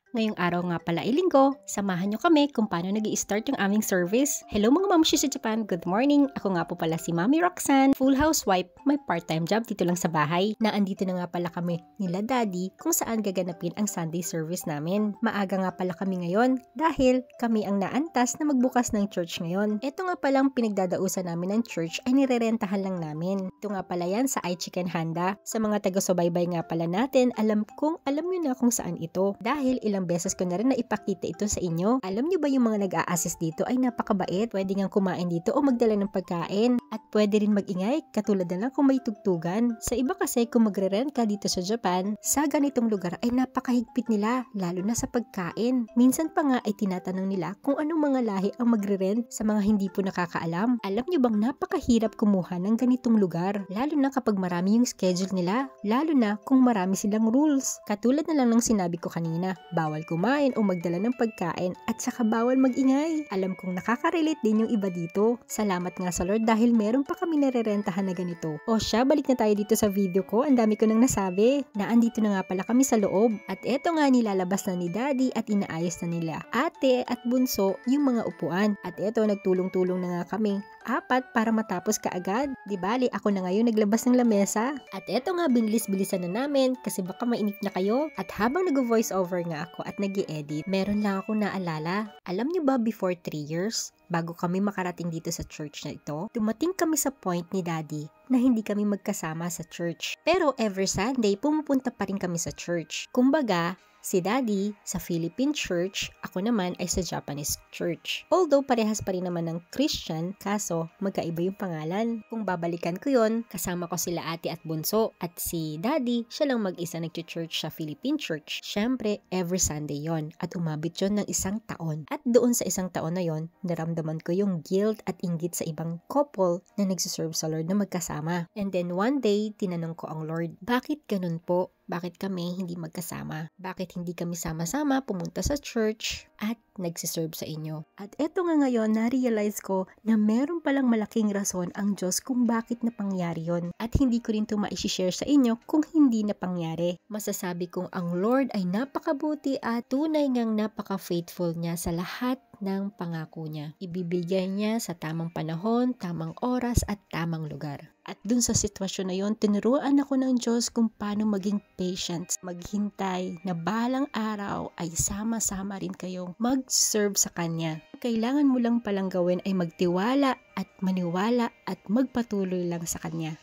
Ngayong araw nga pala ay linggo, samahan nyo kami kung paano nag-i-start yung aming service. Hello mga mamshi sa Japan, good morning! Ako nga po pala si Mami Roxanne, full housewife, may part-time job dito lang sa bahay. Naandito na nga pala kami nila Daddy kung saan gaganapin ang Sunday service namin. Maaga nga pala kami ngayon dahil kami ang naantas na magbukas ng church ngayon. Ito nga palang pinagdadausan namin ng church ay nirerentahan lang namin. Ito nga pala yan sa iChicken Handa. Sa mga taga-subaybay nga pala natin, alam nyo na kung saan ito dahil ilang beses ko na rin na ipakita ito sa inyo. Alam nyo ba yung mga nag-a-assist dito ay napakabait. Pwede nga kumain dito o magdala ng pagkain. At pwede rin mag-ingay katulad na lang kung may tugtugan. Sa iba kasi kung magre-rent ka dito sa Japan, sa ganitong lugar ay napakahigpit nila, lalo na sa pagkain. Minsan pa nga ay tinatanong nila kung anong mga lahi ang magre-rent sa mga hindi po nakakaalam. Alam nyo bang napakahirap kumuha ng ganitong lugar? Lalo na kapag marami yung schedule nila. Lalo na kung marami silang rules. Katulad na lang ng sinabi ko kanina, bawal kumain o magdala ng pagkain at saka bawal mag-ingay. Alam kong nakaka-relate din yung iba dito. Salamat nga sa Lord dahil meron pa kami narerentahan na ganito. O siya, balik na tayo dito sa video ko. Ang dami ko nang nasabi. Naandito na nga pala kami sa loob. At eto nga nilalabas na ni Daddy at inaayos na nila ate at bunso yung mga upuan. At eto nagtulong-tulong na nga kami apat para matapos kaagad. Di bali, ako na ngayon naglabas ng lamesa. At eto nga binilis-bilisan na namin kasi baka mainip na kayo. At habang nag-voice over nga ako at nag-i-edit, meron lang akong naalala. Alam niyo ba before 3 years, bago kami makarating dito sa church na ito, dumating kami sa point ni Daddy na hindi kami magkasama sa church. Pero every Sunday, pumupunta pa rin kami sa church. Kumbaga, si Daddy sa Philippine church, ako naman ay sa Japanese church. Although parehas pa rin naman ng Christian, kaso magkaiba yung pangalan. Kung babalikan ko yon, kasama ko sila ate at bunso. At si Daddy, siya lang mag-isa nag-church sa Philippine church. Syempre, every Sunday yon. At umabot yon ng 1 taon. At doon sa 1 taon na yon, naramdaman ko yung guilt at inggit sa ibang couple na nagsiserve sa Lord na magkasama. And then one day, tinanong ko ang Lord, bakit ganun po? Bakit kami hindi magkasama? Bakit hindi kami sama-sama pumunta sa church at nagsiserve sa inyo? At eto nga ngayon, na-realize ko na meron palang malaking rason ang Diyos kung bakit napangyari yon. At hindi ko rin ito ma-share sa inyo kung hindi napangyari. Masasabi kong ang Lord ay napakabuti at tunay ngang napaka-faithful niya sa lahat ng pangako niya. Ibibigay niya sa tamang panahon, tamang oras at tamang lugar. At dun sa sitwasyon na yon, tinuruan ako ng Diyos kung paano maging patient, maghintay na balang araw ay sama-sama rin kayong mag-serve sa Kanya. Kailangan mo lang palang gawin ay magtiwala at maniwala at magpatuloy lang sa Kanya.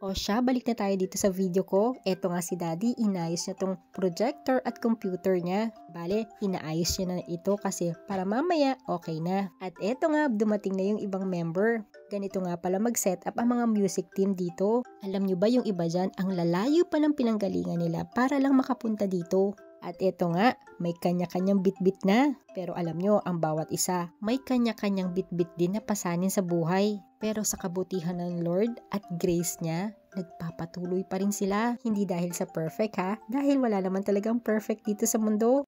O siya, balik na tayo dito sa video ko. Eto nga si Daddy, inayos niya tong projector at computer niya. Bale, inaayos niya na ito kasi para mamaya okay na. At eto nga, dumating na yung ibang member. Ganito nga pala mag-setup ang mga music team dito. Alam nyo ba yung iba dyan, ang lalayo pa ng pinanggalingan nila para lang makapunta dito. At eto nga, may kanya-kanyang bit-bit na. Pero alam nyo, ang bawat isa, may kanya-kanyang bit-bit din na pasanin sa buhay. Pero sa kabutihan ng Lord at grace niya, nagpapatuloy pa rin sila. Hindi dahil sa perfect ha, dahil wala naman talagang perfect dito sa mundo.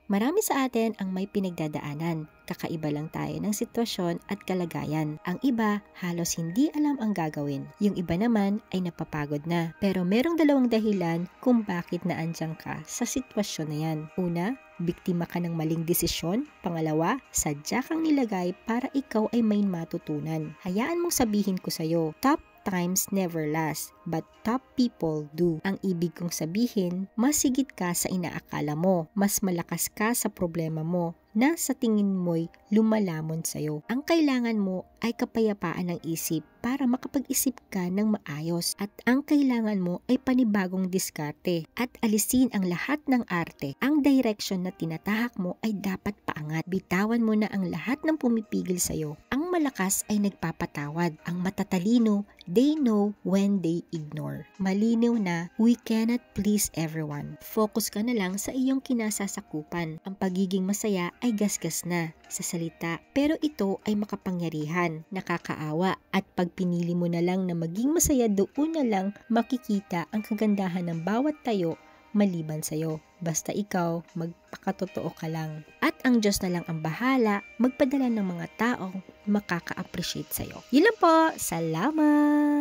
Marami sa atin ang may pinagdadaanan. Kakaiba lang tayo ng sitwasyon at kalagayan. Ang iba, halos hindi alam ang gagawin. Yung iba naman ay napapagod na. Pero merong 2 dahilan kung bakit naandyan ka sa sitwasyon na yan. Una, biktima ka ng maling desisyon. Pangalawa, sadya kang nilagay para ikaw ay may matutunan. Hayaan mong sabihin ko sa'yo, top times never last, but top people do. Ang ibig kong sabihin, mas higit ka sa inaakala mo, mas malakas ka sa problema mo, na sa tingin mo'y lumalamon sa'yo. Ang kailangan mo ay kapayapaan ng isip para makapag-isip ka ng maayos at ang kailangan mo ay panibagong diskarte at alisin ang lahat ng arte. Ang direction na tinatahak mo ay dapat paangat. Bitawan mo na ang lahat ng pumipigil sa'yo. Ang malakas ay nagpapatawad. Ang matatalino, they know when they ignore. Malinaw na, we cannot please everyone. Focus ka na lang sa iyong kinasasakupan. Ang pagiging masaya ay gasgas na sa salita, pero ito ay makapangyarihan, nakakaawa, at pag pinili mo na lang na maging masaya, doon na lang makikita ang kagandahan ng bawat tayo maliban sa'yo. Basta ikaw, magpakatotoo ka lang. At ang Diyos na lang ang bahala magpadala ng mga taong makaka-appreciate sa'yo. Yun lang po. Salamat!